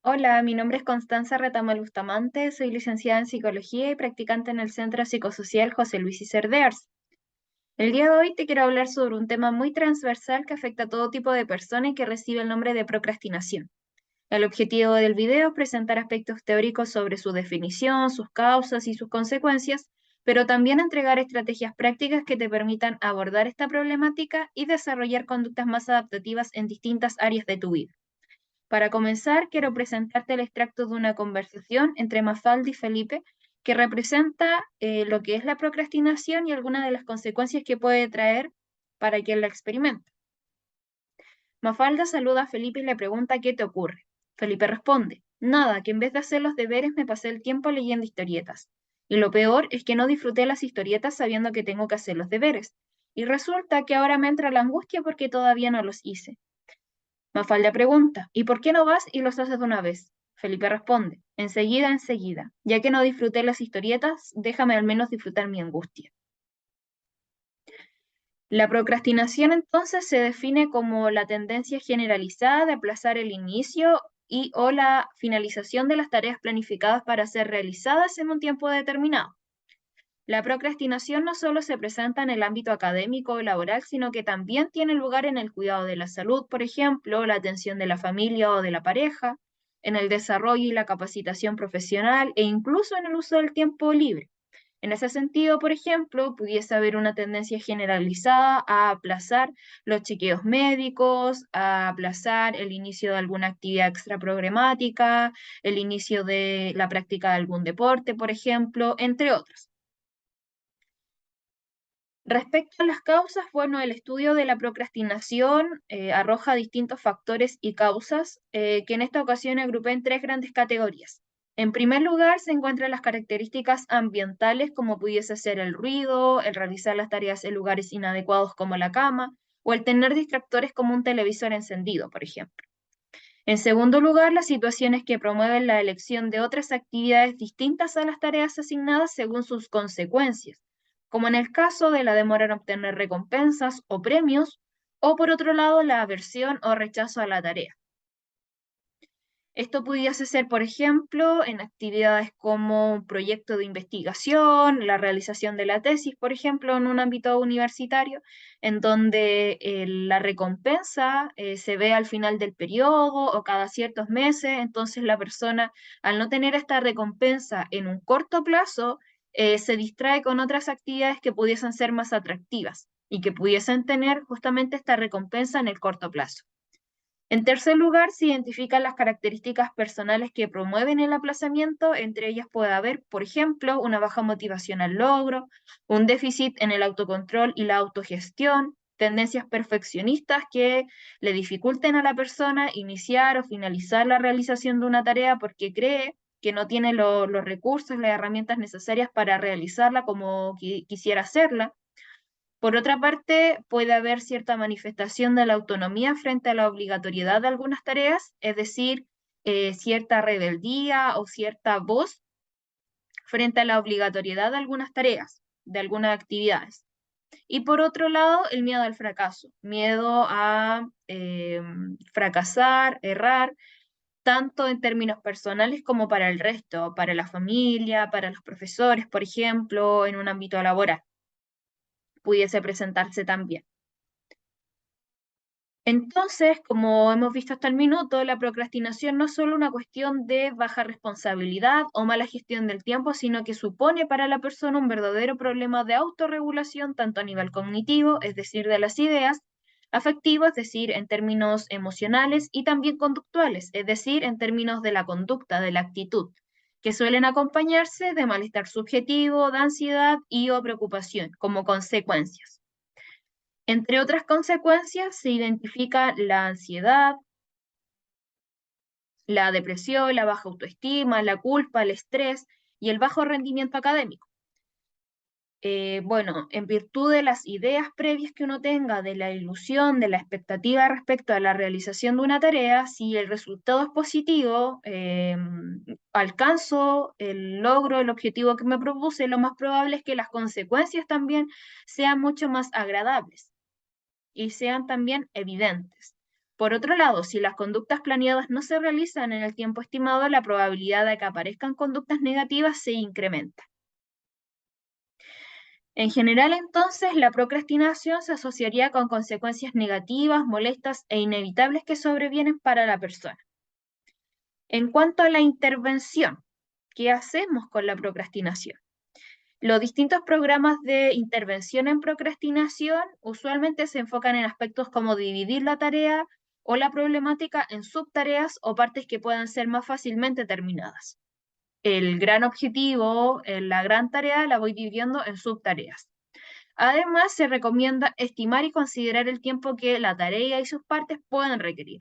Hola, mi nombre es Constanza Retamal Bustamante, soy licenciada en Psicología y practicante en el Centro Psicosocial José Luis Iserdears. El día de hoy te quiero hablar sobre un tema muy transversal que afecta a todo tipo de persona y que recibe el nombre de procrastinación. El objetivo del video es presentar aspectos teóricos sobre su definición, sus causas y sus consecuencias, pero también entregar estrategias prácticas que te permitan abordar esta problemática y desarrollar conductas más adaptativas en distintas áreas de tu vida. Para comenzar, quiero presentarte el extracto de una conversación entre Mafalda y Felipe que representa lo que es la procrastinación y algunas de las consecuencias que puede traer para quien la experimenta. Mafalda saluda a Felipe y le pregunta qué te ocurre. Felipe responde, nada, que en vez de hacer los deberes me pasé el tiempo leyendo historietas. Y lo peor es que no disfruté las historietas sabiendo que tengo que hacer los deberes. Y resulta que ahora me entra la angustia porque todavía no los hice. Mafalda pregunta, ¿y por qué no vas y los haces de una vez? Felipe responde, enseguida, enseguida. Ya que no disfruté las historietas, déjame al menos disfrutar mi angustia. La procrastinación entonces se define como la tendencia generalizada de aplazar el inicio y o la finalización de las tareas planificadas para ser realizadas en un tiempo determinado. La procrastinación no solo se presenta en el ámbito académico o laboral, sino que también tiene lugar en el cuidado de la salud, por ejemplo, la atención de la familia o de la pareja, en el desarrollo y la capacitación profesional e incluso en el uso del tiempo libre. En ese sentido, por ejemplo, pudiese haber una tendencia generalizada a aplazar los chequeos médicos, a aplazar el inicio de alguna actividad extra programática, el inicio de la práctica de algún deporte, por ejemplo, entre otras. Respecto a las causas, bueno, el estudio de la procrastinación arroja distintos factores y causas que en esta ocasión agrupé en tres grandes categorías. En primer lugar, se encuentran las características ambientales, como pudiese ser el ruido, el realizar las tareas en lugares inadecuados como la cama, o el tener distractores como un televisor encendido, por ejemplo. En segundo lugar, las situaciones que promueven la elección de otras actividades distintas a las tareas asignadas según sus consecuencias, como en el caso de la demora en obtener recompensas o premios, o por otro lado, la aversión o rechazo a la tarea. Esto pudiese ser, por ejemplo, en actividades como un proyecto de investigación, la realización de la tesis, por ejemplo, en un ámbito universitario, en donde la recompensa se ve al final del periodo o cada ciertos meses. Entonces la persona, al no tener esta recompensa en un corto plazo, se distrae con otras actividades que pudiesen ser más atractivas y que pudiesen tener justamente esta recompensa en el corto plazo. En tercer lugar, se identifican las características personales que promueven el aplazamiento. Entre ellas puede haber, por ejemplo, una baja motivación al logro, un déficit en el autocontrol y la autogestión, tendencias perfeccionistas que le dificulten a la persona iniciar o finalizar la realización de una tarea porque cree que no tiene los recursos, las herramientas necesarias para realizarla como quisiera hacerla. Por otra parte, puede haber cierta manifestación de la autonomía frente a la obligatoriedad de algunas tareas, es decir, cierta rebeldía o cierta voz frente a la obligatoriedad de algunas tareas, de algunas actividades. Y por otro lado, el miedo al fracaso, miedo a fracasar, errar, tanto en términos personales como para el resto, para la familia, para los profesores, por ejemplo, en un ámbito laboral, pudiese presentarse también. Entonces, como hemos visto hasta el minuto, la procrastinación no es solo una cuestión de baja responsabilidad o mala gestión del tiempo, sino que supone para la persona un verdadero problema de autorregulación, tanto a nivel cognitivo, es decir, de las ideas, afectivo, es decir, en términos emocionales, y también conductuales, es decir, en términos de la conducta, de la actitud, que suelen acompañarse de malestar subjetivo, de ansiedad y o preocupación como consecuencias. Entre otras consecuencias, se identifica la ansiedad, la depresión, la baja autoestima, la culpa, el estrés y el bajo rendimiento académico. Bueno, en virtud de las ideas previas que uno tenga, de la ilusión, de la expectativa respecto a la realización de una tarea, si el resultado es positivo, alcanzo el logro, el objetivo que me propuse, lo más probable es que las consecuencias también sean mucho más agradables y sean también evidentes. Por otro lado, si las conductas planeadas no se realizan en el tiempo estimado, la probabilidad de que aparezcan conductas negativas se incrementa. En general, entonces, la procrastinación se asociaría con consecuencias negativas, molestas e inevitables que sobrevienen para la persona. En cuanto a la intervención, ¿qué hacemos con la procrastinación? Los distintos programas de intervención en procrastinación usualmente se enfocan en aspectos como dividir la tarea o la problemática en subtareas o partes que puedan ser más fácilmente terminadas. El gran objetivo, la gran tarea, la voy dividiendo en subtareas. Además, se recomienda estimar y considerar el tiempo que la tarea y sus partes pueden requerir.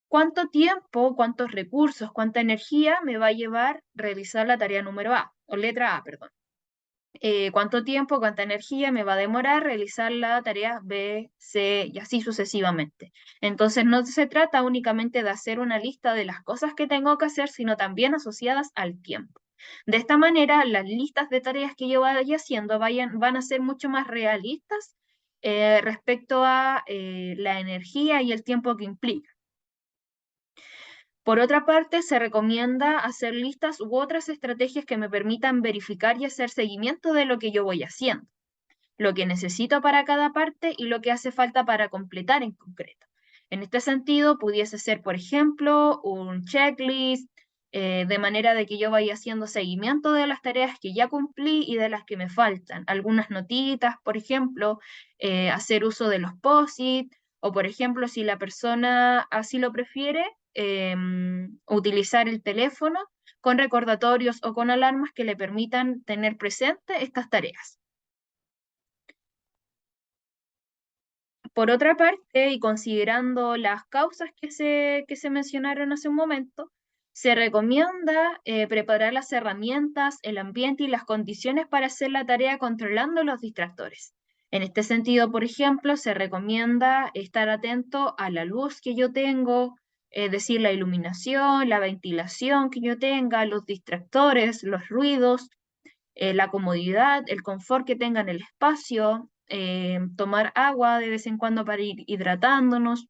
¿Cuánto tiempo, cuántos recursos, cuánta energía me va a llevar realizar la tarea número A, o letra A, perdón? ¿Cuánto tiempo, cuánta energía me va a demorar realizar la tarea B, C y así sucesivamente? Entonces, no se trata únicamente de hacer una lista de las cosas que tengo que hacer, sino también asociadas al tiempo. De esta manera, las listas de tareas que yo vaya haciendo van a ser mucho más realistas respecto a la energía y el tiempo que implica. Por otra parte, se recomienda hacer listas u otras estrategias que me permitan verificar y hacer seguimiento de lo que yo voy haciendo, lo que necesito para cada parte y lo que hace falta para completar en concreto. En este sentido, pudiese ser, por ejemplo, un checklist, de manera de que yo vaya haciendo seguimiento de las tareas que ya cumplí y de las que me faltan. Algunas notitas, por ejemplo, hacer uso de los POSIT, o por ejemplo, si la persona así lo prefiere, utilizar el teléfono con recordatorios o con alarmas que le permitan tener presente estas tareas. Por otra parte, y considerando las causas que se mencionaron hace un momento, se recomienda preparar las herramientas, el ambiente y las condiciones para hacer la tarea controlando los distractores. En este sentido, por ejemplo, se recomienda estar atento a la luz que yo tengo, es decir, la iluminación, la ventilación que yo tenga, los distractores, los ruidos, la comodidad, el confort que tenga en el espacio, tomar agua de vez en cuando para ir hidratándonos.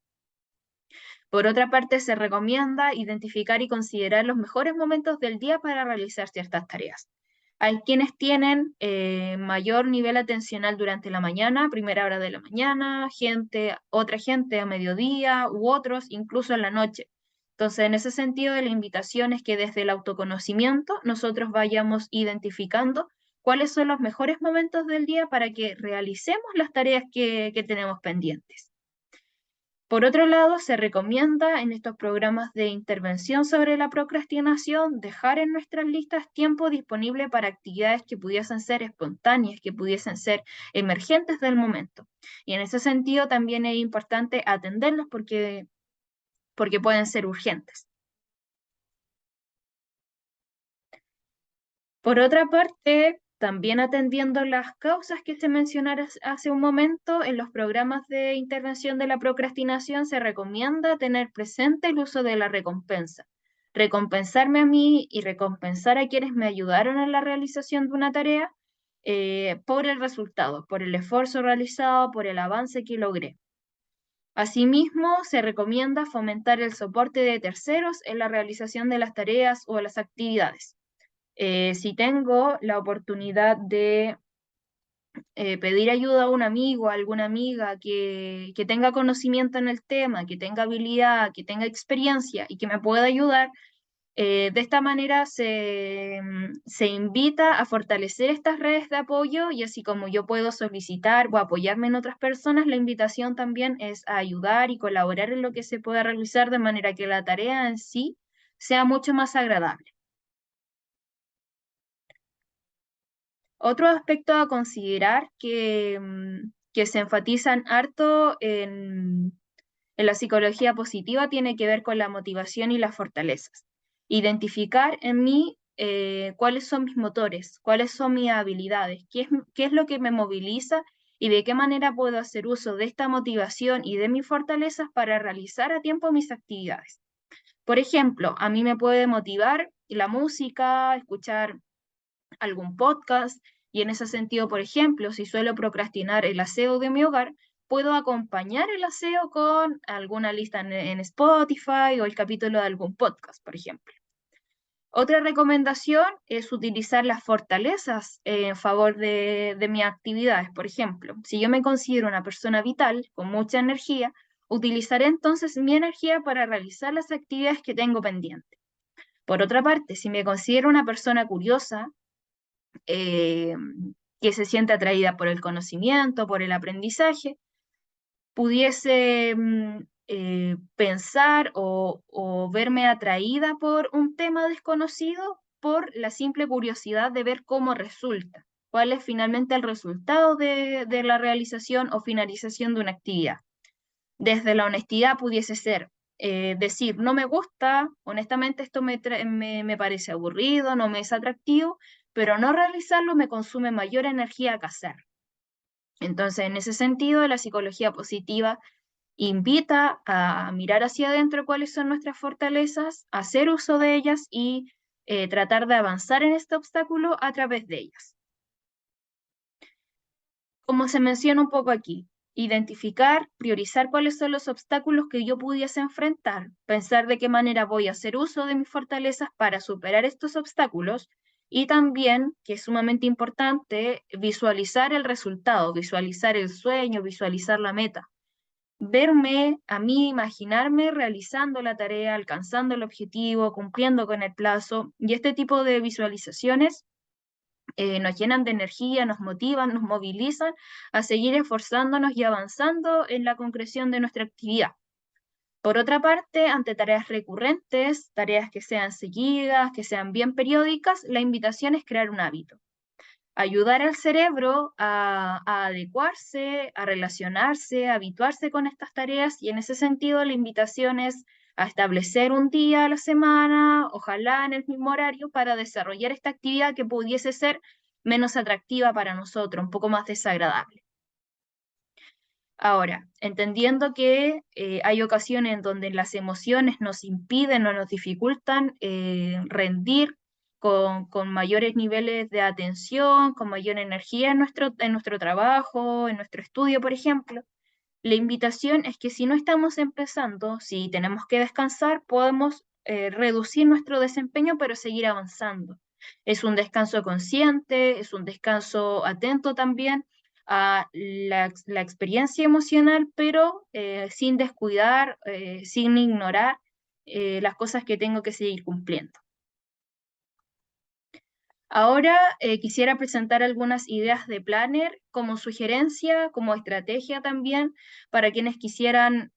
Por otra parte, se recomienda identificar y considerar los mejores momentos del día para realizar ciertas tareas. Hay quienes tienen mayor nivel atencional durante la mañana, primera hora de la mañana, otra gente a mediodía u otros incluso en la noche. Entonces, en ese sentido, la invitación es que desde el autoconocimiento nosotros vayamos identificando cuáles son los mejores momentos del día para que realicemos las tareas que tenemos pendientes. Por otro lado, se recomienda en estos programas de intervención sobre la procrastinación dejar en nuestras listas tiempo disponible para actividades que pudiesen ser espontáneas, que pudiesen ser emergentes del momento. Y en ese sentido también es importante atenderlos porque pueden ser urgentes. Por otra parte, también atendiendo las causas que se mencionaron hace un momento, en los programas de intervención de la procrastinación se recomienda tener presente el uso de la recompensa. Recompensarme a mí y recompensar a quienes me ayudaron en la realización de una tarea por el resultado, por el esfuerzo realizado, por el avance que logré. Asimismo, se recomienda fomentar el soporte de terceros en la realización de las tareas o las actividades. Si tengo la oportunidad de pedir ayuda a un amigo, a alguna amiga que tenga conocimiento en el tema, que tenga habilidad, que tenga experiencia y que me pueda ayudar, de esta manera se invita a fortalecer estas redes de apoyo y así como yo puedo solicitar o apoyarme en otras personas, la invitación también es a ayudar y colaborar en lo que se pueda realizar de manera que la tarea en sí sea mucho más agradable. Otro aspecto a considerar que se enfatizan harto en la psicología positiva tiene que ver con la motivación y las fortalezas. Identificar en mí cuáles son mis motores, cuáles son mis habilidades, qué es lo que me moviliza y de qué manera puedo hacer uso de esta motivación y de mis fortalezas para realizar a tiempo mis actividades. Por ejemplo, a mí me puede motivar la música, escuchar algún podcast, y en ese sentido, por ejemplo, si suelo procrastinar el aseo de mi hogar, puedo acompañar el aseo con alguna lista en Spotify o el capítulo de algún podcast, por ejemplo. Otra recomendación es utilizar las fortalezas en favor de mis actividades. Por ejemplo, si yo me considero una persona vital, con mucha energía, utilizaré entonces mi energía para realizar las actividades que tengo pendientes. Por otra parte, si me considero una persona curiosa, eh, que se siente atraída por el conocimiento, por el aprendizaje, pudiese pensar o verme atraída por un tema desconocido por la simple curiosidad de ver cómo resulta, cuál es finalmente el resultado de la realización o finalización de una actividad. Desde la honestidad pudiese ser decir, no me gusta, honestamente esto me parece aburrido, no me es atractivo, pero no realizarlo me consume mayor energía que hacerlo. Entonces, en ese sentido, la psicología positiva invita a mirar hacia adentro cuáles son nuestras fortalezas, hacer uso de ellas y tratar de avanzar en este obstáculo a través de ellas. Como se menciona un poco aquí, identificar, priorizar cuáles son los obstáculos que yo pudiese enfrentar, pensar de qué manera voy a hacer uso de mis fortalezas para superar estos obstáculos y también, que es sumamente importante, visualizar el resultado, visualizar el sueño, visualizar la meta. Verme, a mí, imaginarme realizando la tarea, alcanzando el objetivo, cumpliendo con el plazo, y este tipo de visualizaciones nos llenan de energía, nos motivan, nos movilizan a seguir esforzándonos y avanzando en la concreción de nuestra actividad. Por otra parte, ante tareas recurrentes, tareas que sean seguidas, que sean bien periódicas, la invitación es crear un hábito. Ayudar al cerebro a adecuarse, a relacionarse, a habituarse con estas tareas y en ese sentido la invitación es a establecer un día a la semana, ojalá en el mismo horario, para desarrollar esta actividad que pudiese ser menos atractiva para nosotros, un poco más desagradable. Ahora, entendiendo que hay ocasiones en donde las emociones nos impiden o nos dificultan rendir con mayores niveles de atención, con mayor energía en nuestro trabajo, en nuestro estudio, por ejemplo, la invitación es que si no estamos empezando, si tenemos que descansar, podemos reducir nuestro desempeño, pero seguir avanzando. Es un descanso consciente, es un descanso atento también a la experiencia emocional, pero sin descuidar, sin ignorar las cosas que tengo que seguir cumpliendo. Ahora quisiera presentar algunas ideas de planner como sugerencia, como estrategia también, para quienes quisieran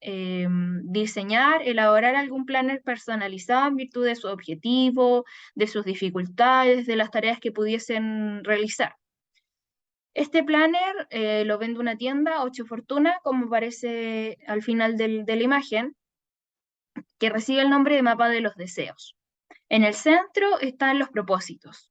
diseñar, elaborar algún planner personalizado en virtud de su objetivo, de sus dificultades, de las tareas que pudiesen realizar. Este planner lo vende una tienda, 8 Fortuna, como aparece al final de la imagen, que recibe el nombre de Mapa de los Deseos. En el centro están los propósitos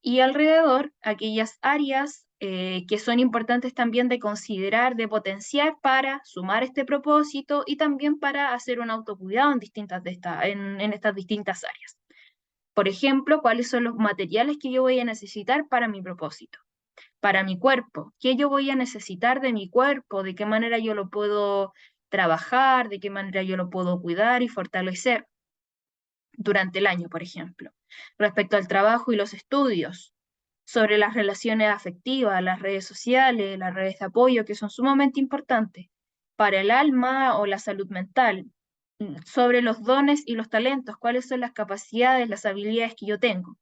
y alrededor aquellas áreas que son importantes también de considerar, de potenciar para sumar este propósito y también para hacer un autocuidado en estas distintas áreas. Por ejemplo, cuáles son los materiales que yo voy a necesitar para mi propósito. Para mi cuerpo, qué yo voy a necesitar de mi cuerpo, de qué manera yo lo puedo trabajar, de qué manera yo lo puedo cuidar y fortalecer durante el año, por ejemplo. Respecto al trabajo y los estudios, sobre las relaciones afectivas, las redes sociales, las redes de apoyo, que son sumamente importantes para el alma o la salud mental, sobre los dones y los talentos, cuáles son las capacidades, las habilidades que yo tengo.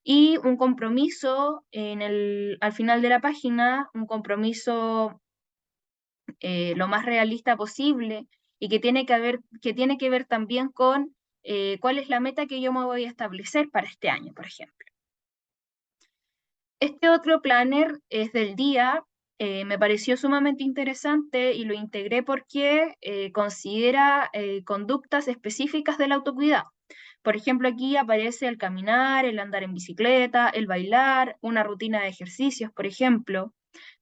Y un compromiso al final de la página, un compromiso lo más realista posible y que tiene que ver también con cuál es la meta que yo me voy a establecer para este año, por ejemplo. Este otro planner es del día, me pareció sumamente interesante y lo integré porque considera conductas específicas del autocuidado. Por ejemplo, aquí aparece el caminar, el andar en bicicleta, el bailar, una rutina de ejercicios, por ejemplo.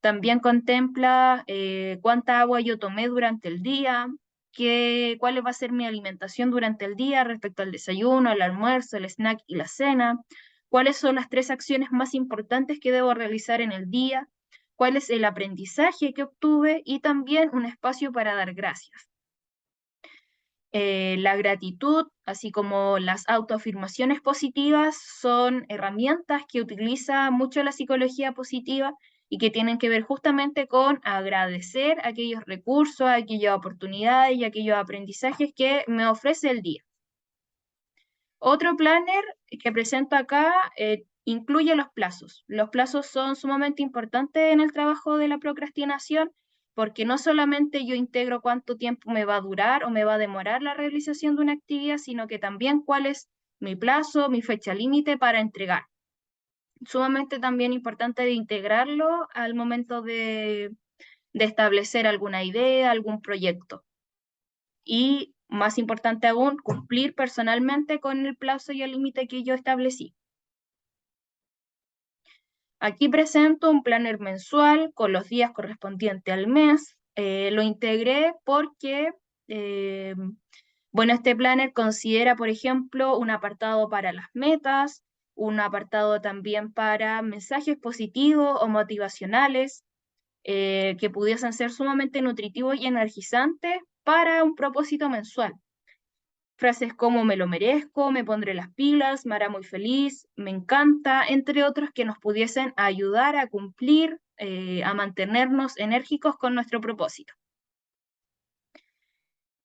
También contempla cuánta agua yo tomé durante el día, cuál va a ser mi alimentación durante el día respecto al desayuno, al almuerzo, el snack y la cena, cuáles son las 3 acciones más importantes que debo realizar en el día, cuál es el aprendizaje que obtuve y también un espacio para dar gracias. La gratitud, así como las autoafirmaciones positivas, son herramientas que utiliza mucho la psicología positiva y que tienen que ver justamente con agradecer aquellos recursos, aquellas oportunidades y aquellos aprendizajes que me ofrece el día. Otro planner que presento acá incluye los plazos. Los plazos son sumamente importantes en el trabajo de la procrastinación porque no solamente yo integro cuánto tiempo me va a durar o me va a demorar la realización de una actividad, sino que también cuál es mi plazo, mi fecha límite para entregar. Sumamente también importante de integrarlo al momento de establecer alguna idea, algún proyecto. Y más importante aún, cumplir personalmente con el plazo y el límite que yo establecí. Aquí presento un planner mensual con los días correspondientes al mes. Lo integré porque, bueno, este planner considera, por ejemplo, un apartado para las metas, un apartado también para mensajes positivos o motivacionales, que pudiesen ser sumamente nutritivos y energizantes para un propósito mensual. Frases como me lo merezco, me pondré las pilas, me hará muy feliz, me encanta, entre otros que nos pudiesen ayudar a cumplir, a mantenernos enérgicos con nuestro propósito.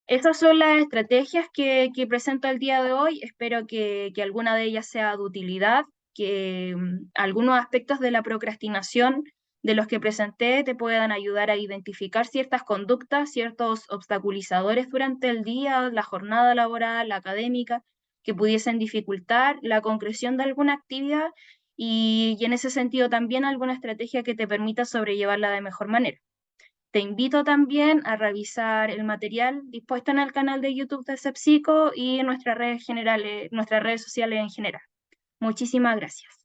Esas son las estrategias que presento el día de hoy. Espero que alguna de ellas sea de utilidad, que algunos aspectos de la procrastinación de los que presenté te puedan ayudar a identificar ciertas conductas, ciertos obstaculizadores durante el día, la jornada laboral, la académica, que pudiesen dificultar la concreción de alguna actividad y en ese sentido también alguna estrategia que te permita sobrellevarla de mejor manera. Te invito también a revisar el material dispuesto en el canal de YouTube de Sepsico y en nuestras redes sociales en general. Muchísimas gracias.